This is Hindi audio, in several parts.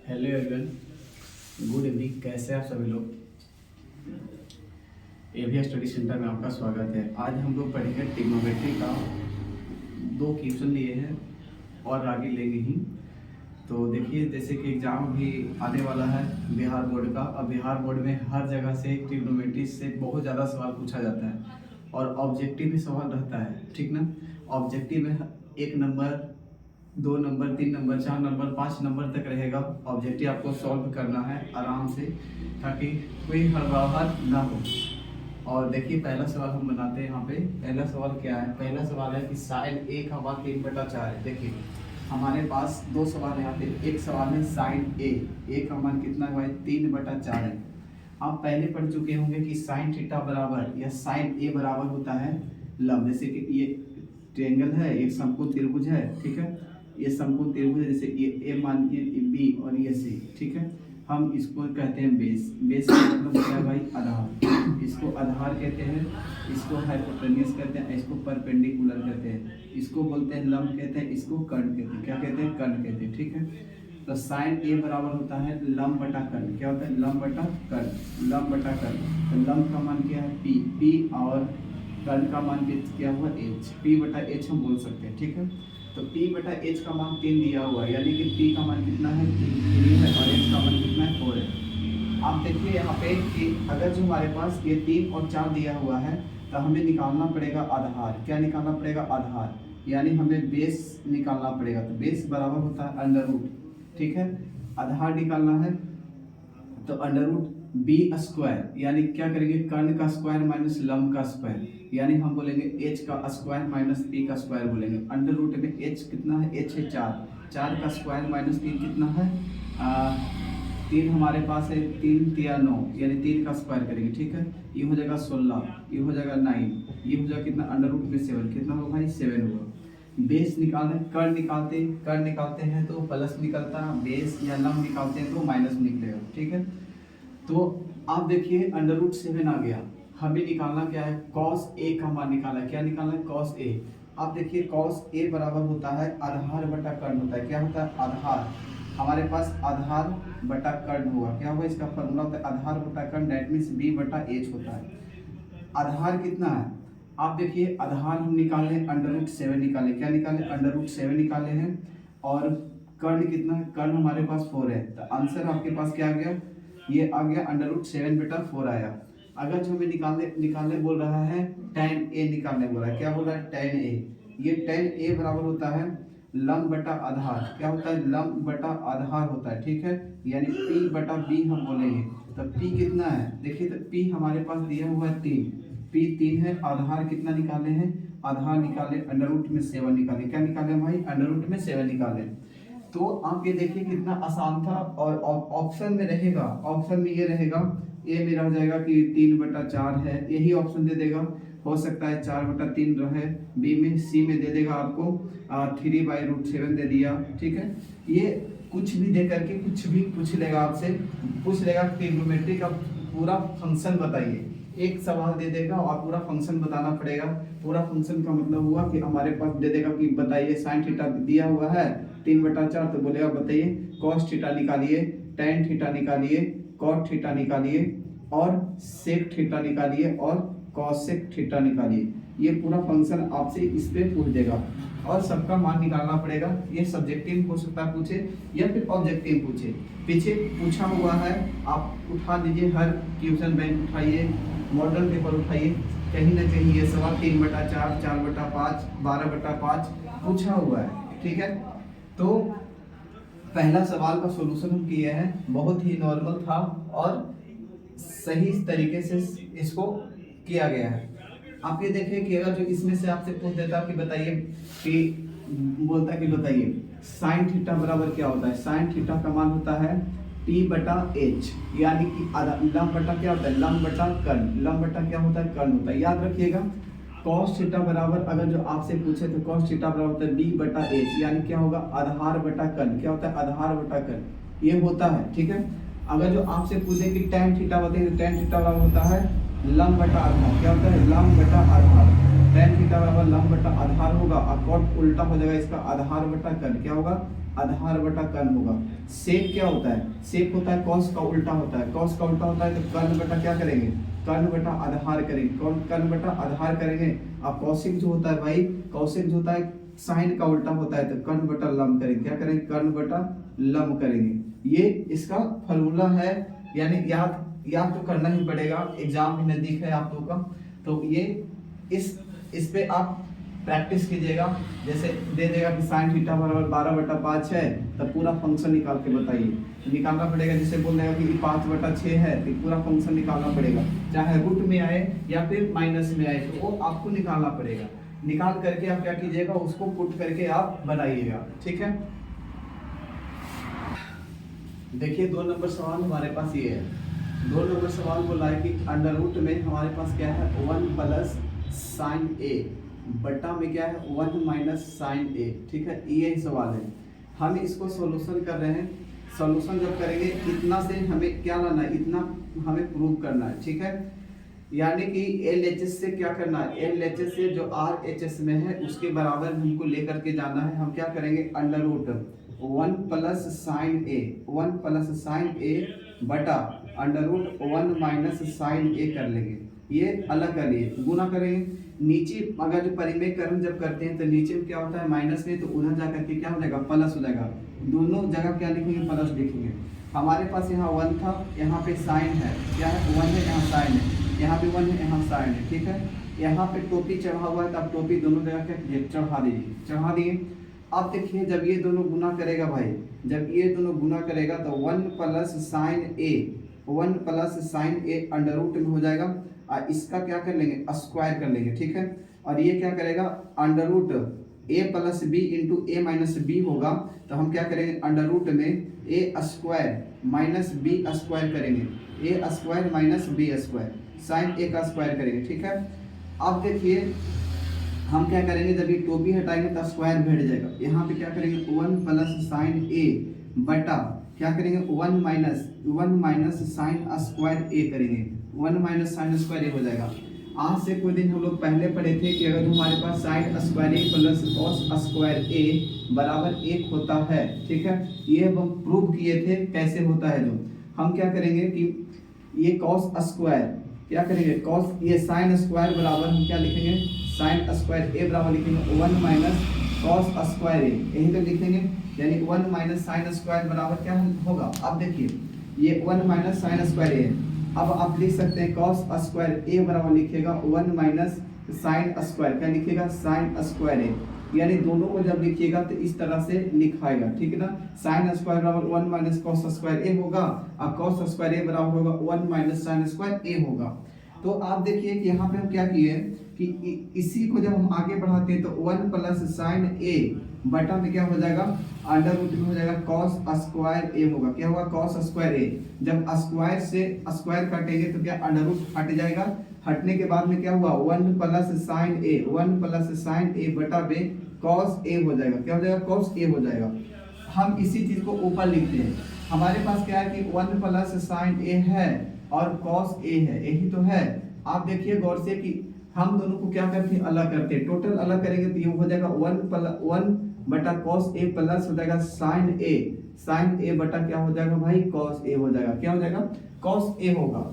Hello everyone, good evening. कैसे हैं आप सभी लोग? एवीएस स्टडी सेंटर में आपका स्वागत है। आज हम लोग पढ़ेंगे ट्रिग्नोमेट्री का 2 क्वेश्चन लिए हैं और आगे लेंगे ही। तो देखिए, जैसे कि एग्ज़ाम भी आने वाला है बिहार बोर्ड का। अब बिहार बोर्ड में हर जगह से ट्रिग्नोमेट्री से बहुत ज़्यादा सवाल पूछा जाता है और ऑब्जेक्टिव भी सवाल रहता है, ठीक ना। ऑब्जेक्टिव में 1 number, 2 number, 3 number, 4 number, 5 number तक रहेगा। ऑब्जेक्टिव आपको सॉल्व करना है आराम से, ताकि कोई हड़बड़ाहट ना हो। और देखिए, पहला सवाल हम बनाते हैं यहाँ पे। पहला सवाल क्या है? पहला सवाल है कि साइन ए का मान 3/4 है। देखिए, हमारे पास 2 सवाल यहाँ पे। एक सवाल है साइन ए का मान कितना है? 3/4 है। आप पहले पढ़ चुके होंगे कि साइन थीटा बराबर या साइन ए बराबर होता है लंब। जैसे कि ये ट्रायंगल है, एक समकोण त्रिभुज है, ठीक है। ये समकोण त्रिभुज है, जैसे ये ए मानिए, ये बी और ये सी, ठीक है। हम इसको कहते हैं बेस। बेस का मतलब क्या है भाई? आधार। इसको आधार कहते हैं, इसको हाइपोटेन्यूस कहते हैं, इसको परपेंडिकुलर कहते हैं, इसको बोलते हैं लंब कहते हैं, इसको कर्ण कहते हैं। क्या कहते हैं? कर्ण कहते हैं, ठीक है। तो साइन ए बराबर होता है लंब बटा कर्ण। क्या होता है? लंब बटा कर्ण, लंब बटा कर्ण। तो लंब का मान क्या है? पी और कर्ण का मान क्या हुआ? एच। पी बटा एच हम बोल सकते हैं, ठीक है। तो P बटा H का मान 3 दिया हुआ है, यानी कि P का मान कितना है? 3 है और H का मान कितना है? 4 है। आप देखिए यहाँ पे कि अगर जो हमारे पास ये 3 और 4 दिया हुआ है तो हमें निकालना पड़ेगा आधार। क्या निकालना पड़ेगा? आधार, यानी हमें बेस निकालना पड़ेगा। तो बेस बराबर होता है अंडर रूट, ठीक है। आधार निकालना है तो अंडर रूट बी स्क्वायर, यानी क्या करेंगे? कर्ण का स्क्वायर माइनस लंब का स्क्वायर, यानी हम बोलेंगे एच का स्क्वायर माइनस पी का स्क्वायर बोलेंगे। अंडर रूट में एच कितना है? एच है 4, 4 का स्क्वायर माइनस 3 कितना है? 3 हमारे पास है, 3 3 9, यानी 3 का स्क्वायर करेंगे, ठीक है। ये हो जाएगा 16, ये हो जाएगा 9, ये हो जाएगा कितना? अंडर रूट में 7, कितना होगा भाई? 7 होगा। बेस निकालना, कर्ण निकालते हैं तो प्लस निकलता है, बेस या लंब निकालते हैं तो माइनस निकलेगा, ठीक है। तो आप देखिए अंडर रूट 7 आ गया। हमें निकालना क्या है? कॉस ए का मान निकालना है। क्या निकालना है? Cos A. आप देखिए कॉस ए बराबर होता है आधार बटा कर्ण होता है। क्या होता है? आधार। हमारे पास आधार बटा कर्ण होगा। क्या होगा? इसका फॉर्मूला होता है आधार बटा कर्ण, दैट मीन्स बी बटा एच होता है। आधार कितना है? आप देखिए आधार हम निकाले अंडर रूट 7 निकाले। क्या निकाले? अंडर रूट 7 निकाले हैं। और कर्ण कितना है? कर्ण हमारे पास 4 है। तो आंसर आपके पास क्या आ गया? ये आ गया अंडर रूट 7 बटा 4 आया। अगर जो हमें निकालने बोल रहा है tan ए निकालने बोल रहा है। क्या बोल रहा है? tan ए। ये tan ए बराबर होता है लंब बटा आधार। क्या होता है? लंब बटा आधार होता है, ठीक है। यानी p बटा b हम बोलेंगे। तो p कितना है? देखिए तो p हमारे पास दिया हुआ है 3, p 3 है। आधार कितना निकाले हैं? आधार निकाले अंडर रूट में 7 निकाले। क्या निकाले भाई? अंडर रूट में 7 निकाले। तो आप ये देखिए कितना आसान था। और ऑप्शन में रहेगा, ऑप्शन में ये रहेगा, ए में रह जाएगा कि 3/4 है, यही ऑप्शन दे देगा। हो सकता है 4/3 रहे। बी में, सी में दे देगा आपको 3/√7 दे दिया, ठीक है। ये कुछ भी दे करके कुछ भी पूछ लेगा आपसे, पूछ लेगा ट्रिग्नोमेट्री का पूरा फंक्शन बताइए। एक सवाल दे देगा और पूरा फंक्शन बताना पड़ेगा। पूरा फंक्शन का मतलब हुआ कि हमारे पास दे देगा कि बताइए साइन थीटा दिया हुआ है 3/4, तो बोलेगा बताइए कॉस थीटा निकालिए, टैन थीटा निकालिए, कॉट थीटा निकालिए और सेक थीटा निकालिए और कॉसेक थीटा निकालिए। ये पूरा फंक्शन आपसे इस पे पूछ देगा और सबका मान निकालना पड़ेगा। ये सब्जेक्टिव हो सकता है पूछे या फिर ऑब्जेक्टिव पूछे। पीछे पूछा हुआ है, आप उठा लीजिए, हर क्वेश्चन बैंक उठाइए, मॉडल पेपर उठाइए, कहीं ना कहीं ये सवाल 3/4, 4/5, 12/5 पूछा हुआ है, ठीक है। तो पहला सवाल का सॉल्यूशन हम किए हैं, बहुत ही नॉर्मल था और सही तरीके से इसको किया गया है। आप ये देखें कि अगर जो इसमें से आपसे पूछ देता कि बताइए, कि बोलता कि बताइए साइन थीटा बराबर क्या होता है? साइन थीटा का मान होता है p/h, यानी कि लंब बटा क्या होता है? लंब बटा कर्ण। लंब बटा क्या होता है? कर्ण होता है। याद रखिएगा cos थीटा बराबर, अगर जो आपसे पूछे तो cos थीटा बराबर होता है b/h, यानी क्या होगा? आधार बटा कर्ण। क्या होता है? आधार बटा कर्ण, ये होता है, ठीक है। अगर जो आपसे पूछे कि tan थीटा बताइए तो tan थीटा बराबर होता है लंब बटा आधार। क्या होता है? लंब बटा आधार। tan थीटा बराबर लंब बटा आधार होगा और cot उल्टा हो जाएगा इसका, आधार बटा कर्ण। क्या होगा? आधार बटा कर्ण होगा। सेक क्या होता है, सेक होता है कॉस का उल्टा होता है, कॉस का उल्टा होता है तो कर्ण बटा क्या करेंगे, कर्ण बटा आधार करेंगे, कौन कर्ण बटा आधार करेंगे। अब कौशिक जो होता है भाई, कौशिक जो होता है साइन का उल्टा होता है तो कर्ण बटा लंब करेंगे, क्या करेंगे, कर्ण बटा लंब करेंगे। ये इसका फॉर्मूला है, यानी याद याद तो करना ही पड़ेगा, एग्जाम भी नजदीक है आप लोगों का, तो ये इस पे आप प्रैक्टिस कीजिएगा। जैसे दे देगा कि साइन थीटा बराबर 12/5 है, तब पूरा फंक्शन निकाल के बताइए, निकालना पड़ेगा। जैसे बोल देगा कि 5/6 है तो पूरा फंक्शन निकालना पड़ेगा, चाहे रूट में आए या फिर माइनस में आए, तो वो आपको निकालना पड़ेगा। निकाल करके आप क्या कीजिएगा, उसको पुट करके आप बनाइएगा, ठीक है। देखिए 2 नंबर सवाल हमारे पास ये है, 2 नंबर सवाल बोला है कि अंडर रूट में हमारे पास क्या है 1 प्लस साइन ए बटा में क्या है 1 माइनस साइन ए, ठीक है, ये ही सवाल है। हम इसको सॉल्यूशन कर रहे हैं, सॉल्यूशन जब करेंगे इतना से हमें क्या लाना है, इतना हमें प्रूव करना है, ठीक है। यानी कि LHS से क्या करना है, LHS से जो RHS में है उसके बराबर हमको लेकर के जाना है। हम क्या करेंगे, अंडर रूट 1 प्लस साइन ए, 1 प्लस साइन ए बटा अंडर रूट 1 माइनस साइन ए कर लेंगे, ये अलग कर लिए, गुना करेंगे। नीचे अगर जो परिमेयकरण जब करते हैं तो नीचे में क्या होता है माइनस में, तो उधर जा करके क्या हो जाएगा, प्लस हो जाएगा। दोनों जगह क्या लिखेंगे, प्लस लिखेंगे। हमारे पास यहाँ 1 था, यहाँ पे साइन है, क्या है 1 है, यहाँ साइन है, यहाँ भी 1 है, यहाँ साइन है, ठीक है। यहाँ पे टोपी चढ़ा हुआ है तो आप टोपी दोनों जगह क्या चढ़ा दीजिए, चढ़ा दिए। अब देखिए जब ये दोनों गुना करेगा भाई, जब ये दोनों गुना करेगा तो 1 plus sign A, 1 plus sign A under root में हो जाएगा, और इसका क्या कर लेंगे, स्क्वायर कर लेंगे, ठीक है। और ये क्या करेगा, under root a plus b into a minus b होगा, तो हम क्या करेंगे, अंडर रूट में a square minus b square करेंगे, a square minus b square, sine a का स्क्वायर करेंगे, ठीक है। अब देखिए हम क्या करेंगे, जब ये टोपी हटाएंगे तो स्क्वायर बैठ जाएगा। यहाँ पे क्या करेंगे 1 प्लस साइन ए बटा क्या करेंगे 1 माइनस साइन स्क्वायर ए करेंगे, 1 माइनस साइन स्क्वायर ए हो जाएगा। आज से कोई दिन हम लोग पहले पढ़े थे कि अगर हमारे पास साइन स्क्वायर ए प्लस कॉस स्क्वायर ए बराबर 1 होता है, ठीक है, ये हम प्रूव किए थे कैसे होता है। जो हम क्या करेंगे कि ये कॉस स्क्वायर क्या करेंगे, कॉस ये साइन स्क्वायर बराबर हम क्या लिखेंगे, साइन स्क्वायर ए बराबर लिखेंगे 1 माइनस कॉस स्क्वायर ए, यही तो लिखेंगे, यानी 1 माइनस साइन स्क्वायर बराबर क्या होगा। अब देखिए ये 1 माइनस साइन स्क्वायर ए, अब आप लिख सकते हैं कॉस स्क्वायर ए बराबर लिखिएगा 1 माइनस साइन स्क्वायर, क्या लिखिएगा, साइन स्क्वायर ए। यानी दोनों को जब लिखिएगा तो इस तरह से लिखाएगा, ठीक है ना। साइन स्क्वायर बराबर 1 माइनस कॉस स्क्वायर ए होगा, और कॉस स्क्वायर ए बराबर होगा 1 माइनस साइन स्क्वायर ए होगा। तो आप देखिए कि यहाँ पे हम क्या किए कि इसी को जब हम आगे बढ़ाते हैं तो 1 प्लस साइन ए बटा में क्या हो जाएगा, अंडर रूट में हो जाएगा कॉस स्क्वायर ए होगा, क्या होगा, कॉस स्क्वायर ए। जब स्क्वायर से स्क्वायर काटेंगे तो क्या अंडर रूट हट जाएगा, हटने के बाद में क्या हुआ 1 प्लस साइन ए, 1 प्लस साइन ए बटा में कॉस ए हो जाएगा, क्या हो जाएगा, कॉस ए हो जाएगा। हम इसी चीज को ऊपर लिखते हैं, हमारे पास क्या है कि 1 प्लस साइन ए है और कॉस ए है, यही तो है। आप देखिए गौर से कि हम दोनों को क्या करते हैं, अलग करते हैं, टोटल अलग करेंगे तो ये हो जाएगा 1 बटा कॉस ए प्लस हो जाएगा साइन ए, साइन ए बटा क्या हो जाएगा भाई, कॉस ए हो जाएगा, क्या हो जाएगा, कॉस ए होगा।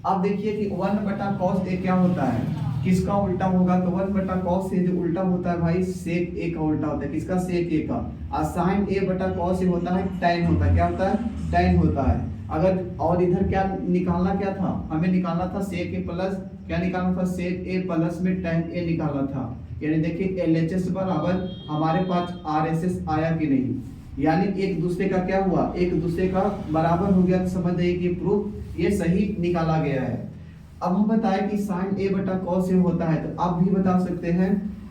अब देखिए कि 1 बटा कॉस ए क्या होता है, किसका उल्टा होगा, तो 1 बटा कॉस ए जो उल्टा होता है भाई सेक ए का उल्टा होता है, किसका, सेक ए का। और साइन ए बटा कॉस ए होता है टैन होता है, क्या होता है, टैन होता है। अगर और इधर क्या निकालना, क्या था, हमें निकालना था सेक ए प्लस, क्या निकालना था, सेक ए प्लस में टैन ए निकालना था। यानी देखिए LHS बराबर हमारे पास RHS आया कि नहीं, यानी एक दूसरे का क्या हुआ, एक दूसरे का बराबर हो गया, तो समझ जाइए कि प्रूफ ये सही निकाला गया है। अब हम बताएं कि साइन ए बटा कॉस ए होता है, तो आप भी बता सकते हैं।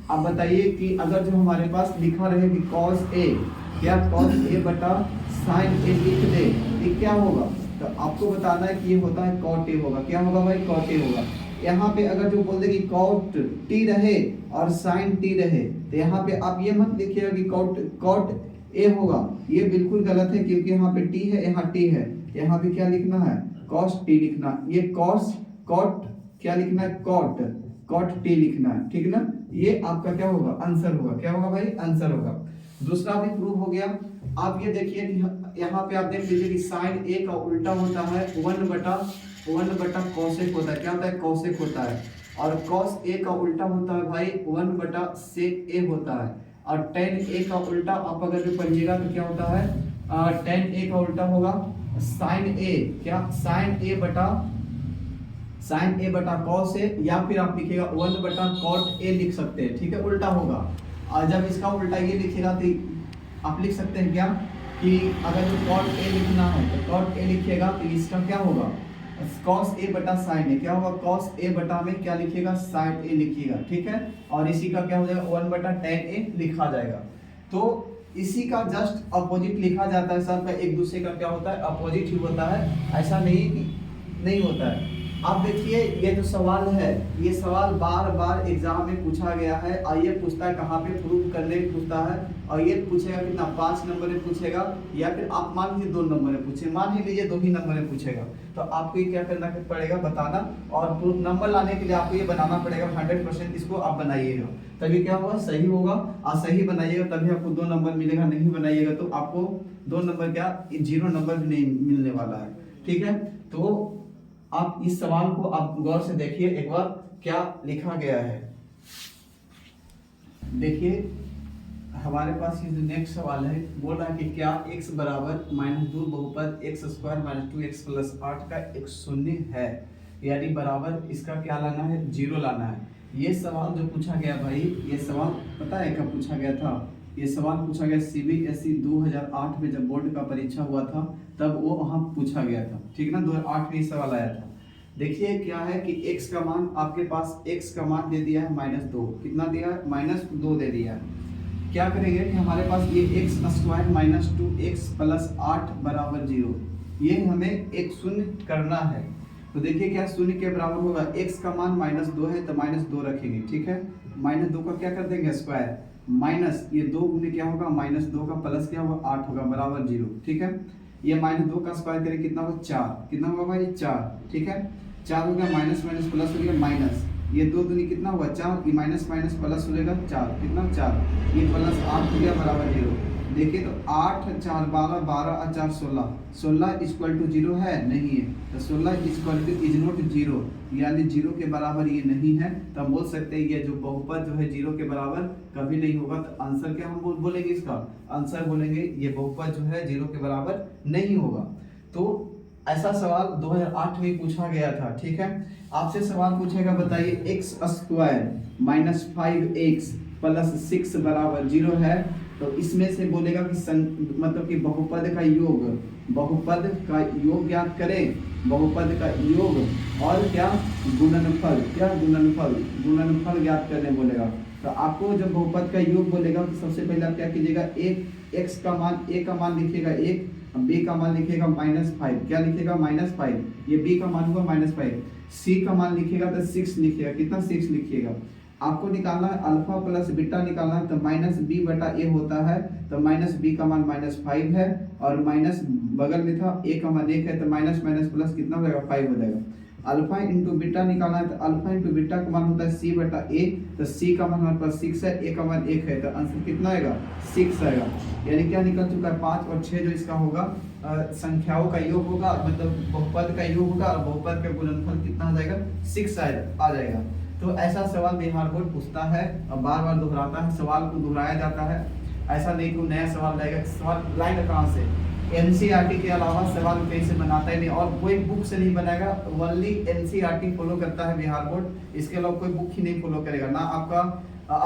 अब बताइए कि अगर जो हमारे पास लिखा रहे कि कॉस ए, क्या कॉस ए बटा साइन ए लिख दे, ये क्या होगा, तो आपको बताना है कि ये होता है कॉट ए होगा, क्या होगा भाई, कॉट ए होगा। यहाँ पे अगर जो बोल दे कि कॉट टी रहे और साइन टी रहे, तो यहाँ पे आप ये मत लिखिएगा कि कॉट ए होगा, ये बिल्कुल गलत है, क्योंकि यहाँ पे टी है, यहाँ टी है, यहाँ पे क्या लिखना है, कॉस टी लिखना, ये कॉस कॉट क्या लिखना है, कॉट टी लिखना है, ठीक ना। ये आपका क्या होगा, आंसर होगा, क्या होगा भाई, आंसर होगा। दूसरा भी प्रूव हो गया। आप ये देखिए कि यहाँ पे आप देख लीजिए कि साइन ए का उल्टा होता है 1/1 कॉसेक होता है। क्या होता है? कॉसेक होता है। और कॉस ए का उल्टा होता है भाई 1/सेक ए होता है। और टेन ए का उल्टा आप अगर जो पढ़िएगा तो क्या होता है? टेन ए का उल्टा होगा साइन ए, क्या? साइन ए बटा कॉस ए, या फिर आप लिखिएगा 1/कॉट ए लिख सकते हैं, ठीक है, उल्टा होगा। और जब इसका उल्टा ये लिखिएगा तो आप लिख सकते हैं क्या कि अगर जो कॉट ए लिखना है तो कॉट ए लिखिएगा तो इसका क्या होगा? कॉस ए बटा साइन ए, क्या होगा? कॉस ए बटा में क्या लिखिएगा? साइन ए लिखिएगा, ठीक है। और इसी का क्या हो जाएगा? 1/tan ए लिखा जाएगा। तो इसी का जस्ट अपोजिट लिखा जाता है। सब का एक दूसरे का क्या होता है? अपोजिट ही होता है, ऐसा नहीं होता है। आप देखिए ये जो सवाल है, ये सवाल बार बार एग्जाम में पूछा गया है। और ये पूछता है कहाँ पे? प्रूव करने में पूछता है। और ये पूछेगा कितना? 5 नंबर में पूछेगा, या फिर आप मान लीजिए 2 नंबर में पूछे, मान ही लीजिए 2 ही नंबर में पूछेगा। तो आपको ये क्या करना पड़ेगा? बताना। और प्रूफ नंबर लाने के लिए आपको ये बनाना पड़ेगा 100%। इसको आप बनाइएगा तभी क्या होगा? सही होगा। और सही बनाइएगा तभी आपको 2 नंबर मिलेगा। नहीं बनाइएगा तो आपको 2 नंबर क्या, 0 नंबर भी नहीं मिलने वाला है, ठीक है। तो आप इस सवाल को आप गौर से देखिए एक बार क्या लिखा गया है। देखिए हमारे पास ये जो नेक्स्ट सवाल है, बोल रहा है कि क्या x बराबर -2 बहुपद x² - 2x + 8 का एक शून्य है, यानी बराबर इसका क्या लाना है? 0 लाना है। ये सवाल जो पूछा गया भाई, ये सवाल पता है कब पूछा गया था? ये सवाल पूछा गया CBSE 2008 में, जब बोर्ड का परीक्षा हुआ था तब वो वहाँ पूछा गया था, ठीक ना। 2008 में ये सवाल आया था। देखिए क्या है कि x का मान आपके पास, x का मान दे दिया है -2। कितना दिया है? -2 दे दिया है। क्या करेंगे कि हमारे पास ये x² - 2x + 8 = 0, ये हमें एक शून्य करना है। तो देखिए क्या शून्य के बराबर होगा? x का मान -2 है तो -2 रखेंगे, ठीक है। -2 का क्या कर देंगे? स्क्वायर, माइनस ये 2 गुने क्या होगा? -2 का प्लस क्या होगा? 8 होगा, बराबर 0, ठीक है। ये -2 का स्क्वायर करें कितना होगा? 4। कितना होगा भाई? 4, ठीक है। 4 हो गया, माइनस माइनस प्लस हो गया, माइनस ये 2 दूनी कितना हुआ? 4, ये माइनस माइनस प्लस हो जाएगा 4, कितना? 4, ये प्लस 8 हो गया, बराबर 0। देखिए तो 8 4 12, 12 और 4 16, 16 = 0 है? नहीं है। तो 16 = इज नॉट 0, यानी 0 के बराबर ये नहीं है। तो हम बोल सकते हैं ये जो बहुपद जो है 0 के बराबर कभी नहीं होगा। तो आंसर क्या हम बोलेंगे? इसका आंसर बोलेंगे ये बहुपद जो है 0 के बराबर नहीं होगा। तो ऐसा सवाल 2008 में पूछा गया था, ठीक है। आपसे सवाल पूछेगा, बताइए x² - 5x + 6 = 0 है। तो इसमें से बोलेगा कि मतलब कि बहुपद का योग ज्ञात करें। बहुपद का योग और क्या? गुणनफल, क्या? गुणनफल ज्ञात करने बोलेगा। तो आपको जब बहुपद का योग बोलेगा तो सबसे पहले आप क्या कीजिएगा? एक x का मान, a का मान लिखिएगा 1, b का मान लिखिएगा -5, क्या लिखिएगा? -5, ये b का मान हुआ -5। c का मान लिखिएगा तो 6 लिखिएगा, कितना? 6 लिखिएगा। आपको निकालना है अल्फा प्लस बीटा निकालना है, तो -b/a होता है। तो -b का मान -5 है, और माइनस बगल में था a का मान 1 है, तो माइनस माइनस प्लस कितना हो जाएगा? 5 हो जाएगा। अल्फा इंटू बीटा निकालना है, तो अल्फा इंटू बीटा का मान होता है c/a, तो c का मान हमारे पास 6 है, a का मान 1 है, तो आंसर कितना आएगा? 6 आएगा। यानी क्या निकल चुका है? 5 और 6 जो इसका होगा संख्याओं का योग होगा, मतलब बहुपद का योग होगा, और बहुपद का गुणनफल कितना आ जाएगा? 6 आ जाएगा। तो ऐसा सवाल बिहार बोर्ड पूछता है और बार बार दोहराता है, सवाल को दोहराया जाता है। ऐसा नहीं कि नया सवाल लाएगा। सवाल लाएगा कहाँ से? एनसीईआरटी के अलावा सवाल कहीं से बनाता ही नहीं, और कोई बुक से नहीं बनाएगा। ओनली एनसीईआरटी फॉलो करता है बिहार बोर्ड, इसके अलावा कोई बुक ही नहीं फॉलो करेगा। ना आपका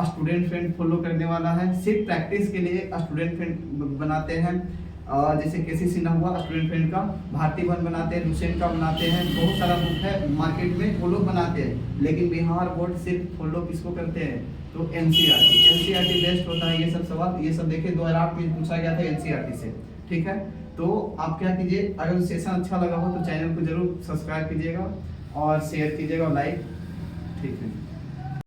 स्टूडेंट फ्रेंड फॉलो करने वाला है, सिर्फ प्रैक्टिस के लिए स्टूडेंट फ्रेंड बनाते हैं। जैसे केसी सिन्हा हुआ स्टूडेंट फ्रेंड का, भारती वन बनाते हैं, लुसेंट का बनाते हैं, बहुत सारा बुक है मार्केट में, वो लोग बनाते हैं। लेकिन बिहार बोर्ड सिर्फ फॉलो किसको करते हैं? तो एनसीईआरटी बेस्ट होता है ये सब सवाल। ये सब देखिए 2008 में पूछा गया था एनसीईआरटी से, ठीक है। तो आप क्या कीजिए, अगर सेशन अच्छा लगा हो तो चैनल को जरूर सब्सक्राइब कीजिएगा और शेयर कीजिएगा और लाइक, ठीक है।